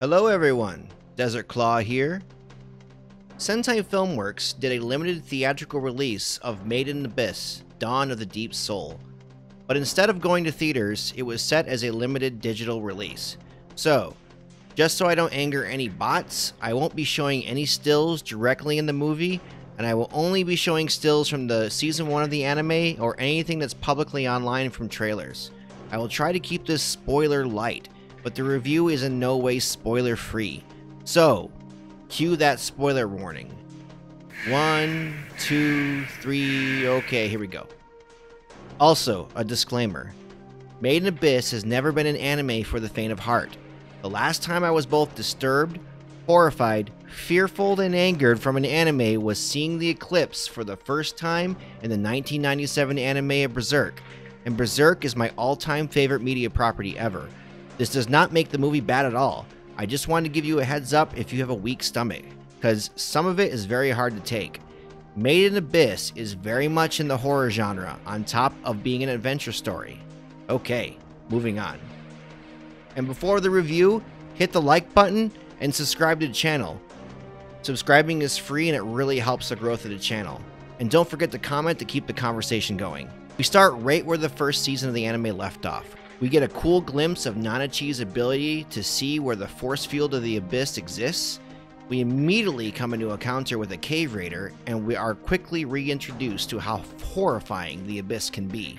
Hello everyone, Desert Claw here. Sentai Filmworks did a limited theatrical release of Made in Abyss, Dawn of the Deep Soul. But instead of going to theaters, it was set as a limited digital release. So, just so I don't anger any bots, I won't be showing any stills directly in the movie, and I will only be showing stills from the Season 1 of the anime or anything that's publicly online from trailers. I will try to keep this spoiler light, but the review is in no way spoiler free. So, cue that spoiler warning. 1, 2, 3, okay, here we go. Also, a disclaimer. Made in Abyss has never been an anime for the faint of heart. The last time I was both disturbed, horrified, fearful, and angered from an anime was seeing the eclipse for the first time in the 1997 anime of Berserk, and Berserk is my all-time favorite media property ever. This does not make the movie bad at all. I just wanted to give you a heads up if you have a weak stomach, because some of it is very hard to take. Made in Abyss is very much in the horror genre, on top of being an adventure story. Okay, moving on. And before the review, hit the like button and subscribe to the channel. Subscribing is free and it really helps the growth of the channel. And don't forget to comment to keep the conversation going. We start right where the first season of the anime left off. We get a cool glimpse of Nanachi's ability to see where the force field of the Abyss exists. We immediately come into encounter with a cave raider, and we are quickly reintroduced to how horrifying the Abyss can be.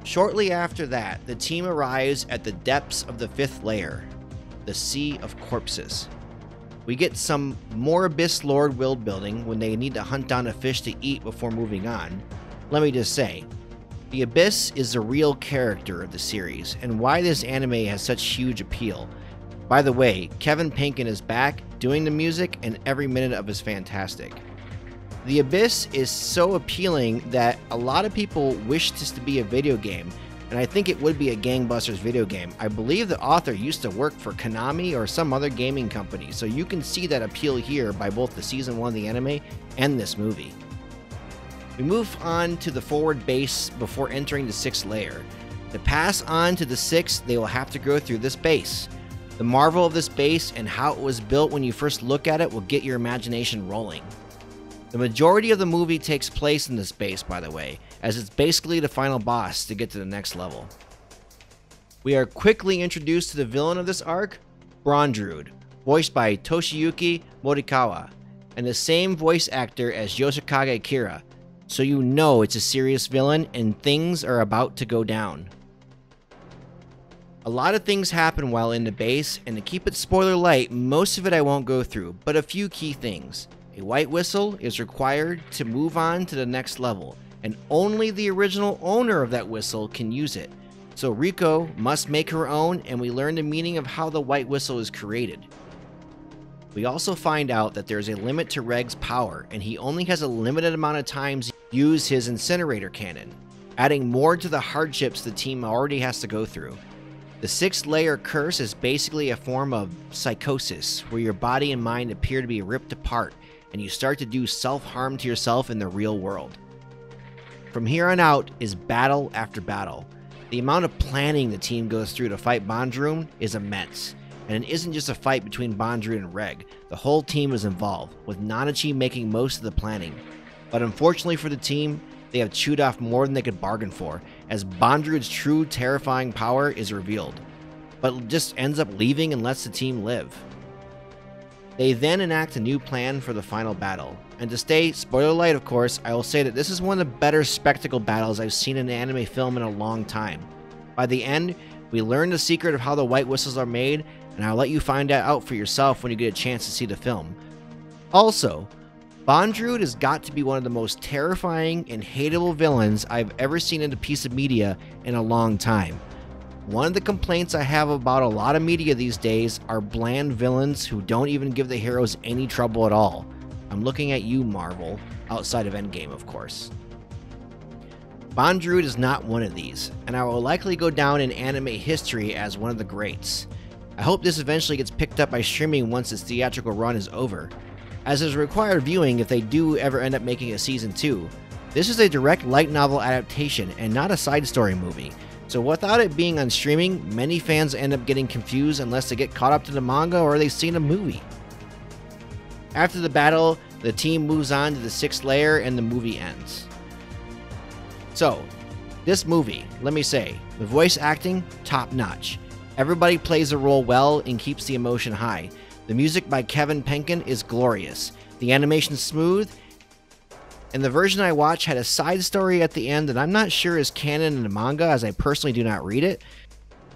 Shortly after that, the team arrives at the depths of the 5th layer, the Sea of Corpses. We get some more Abyss Lord world building when they need to hunt down a fish to eat before moving on. Let me just say, the Abyss is the real character of the series, and why this anime has such huge appeal. By the way, Kevin Penkin is back, doing the music, and every minute of it is fantastic. The Abyss is so appealing that a lot of people wish this to be a video game, and I think it would be a gangbusters video game. I believe the author used to work for Konami or some other gaming company, so you can see that appeal here by both the Season 1 of the anime and this movie. We move on to the forward base before entering the 6th layer. To pass on to the 6th, they will have to go through this base. The marvel of this base and how it was built when you first look at it will get your imagination rolling. The majority of the movie takes place in this base, by the way, as it's basically the final boss to get to the next level. We are quickly introduced to the villain of this arc, Bronzrude, voiced by Toshiyuki Morikawa, and the same voice actor as Yoshikage Kira, so you know it's a serious villain and things are about to go down. A lot of things happen while in the base, and to keep it spoiler light, most of it I won't go through, but a few key things. A white whistle is required to move on to the next level, and only the original owner of that whistle can use it. So Riko must make her own, and we learn the meaning of how the white whistle is created. We also find out that there's a limit to Reg's power, and he only has a limited amount of times to use his incinerator cannon, adding more to the hardships the team already has to go through. The 6th layer curse is basically a form of psychosis, where your body and mind appear to be ripped apart, and you start to do self-harm to yourself in the real world. From here on out is battle after battle. The amount of planning the team goes through to fight Bronzrude is immense, and it isn't just a fight between Bronzrude and Reg. The whole team is involved, with Nanachi making most of the planning. But unfortunately for the team, they have chewed off more than they could bargain for, as Bronzrude's true terrifying power is revealed, but just ends up leaving and lets the team live. They then enact a new plan for the final battle, and to stay spoiler light of course, I will say that this is one of the better spectacle battles I've seen in an anime film in a long time. By the end, we learn the secret of how the white whistles are made, and I'll let you find that out for yourself when you get a chance to see the film. Also, Bronzrude has got to be one of the most terrifying and hateable villains I've ever seen in a piece of media in a long time. One of the complaints I have about a lot of media these days are bland villains who don't even give the heroes any trouble at all. I'm looking at you, Marvel, outside of Endgame, of course. Bronzrude is not one of these, and I will likely go down in anime history as one of the greats. I hope this eventually gets picked up by streaming once its theatrical run is over, as is required viewing if they do ever end up making a season 2. This is a direct light novel adaptation and not a side story movie, So without it being on streaming, many fans end up getting confused unless they get caught up to the manga or they've seen a movie. After the battle, the team moves on to the 6th layer and the movie ends. So, this movie, let me say, the voice acting, top notch. Everybody plays the role well and keeps the emotion high. The music by Kevin Penkin is glorious. The animation smooth, and the version I watched had a side story at the end that I'm not sure is canon in the manga, as I personally do not read it.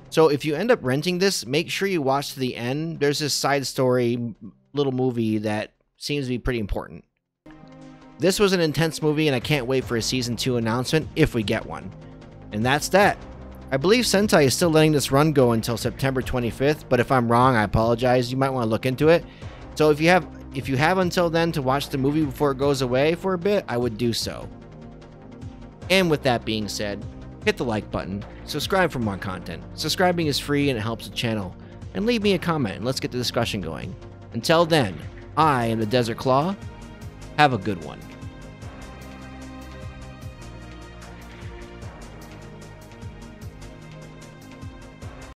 So if you end up renting this, make sure you watch to the end. There's this side story little movie that seems to be pretty important. This was an intense movie, and I can't wait for a season 2 announcement if we get one. And that's that. I believe Sentai is still letting this run go until September 25th, but if I'm wrong, I apologize. You might want to look into it. So if you have until then to watch the movie before it goes away for a bit, I would do so. And with that being said, hit the like button, subscribe for more content. Subscribing is free and it helps the channel. And leave me a comment and let's get the discussion going. Until then, I am the Desert Claw. Have a good one.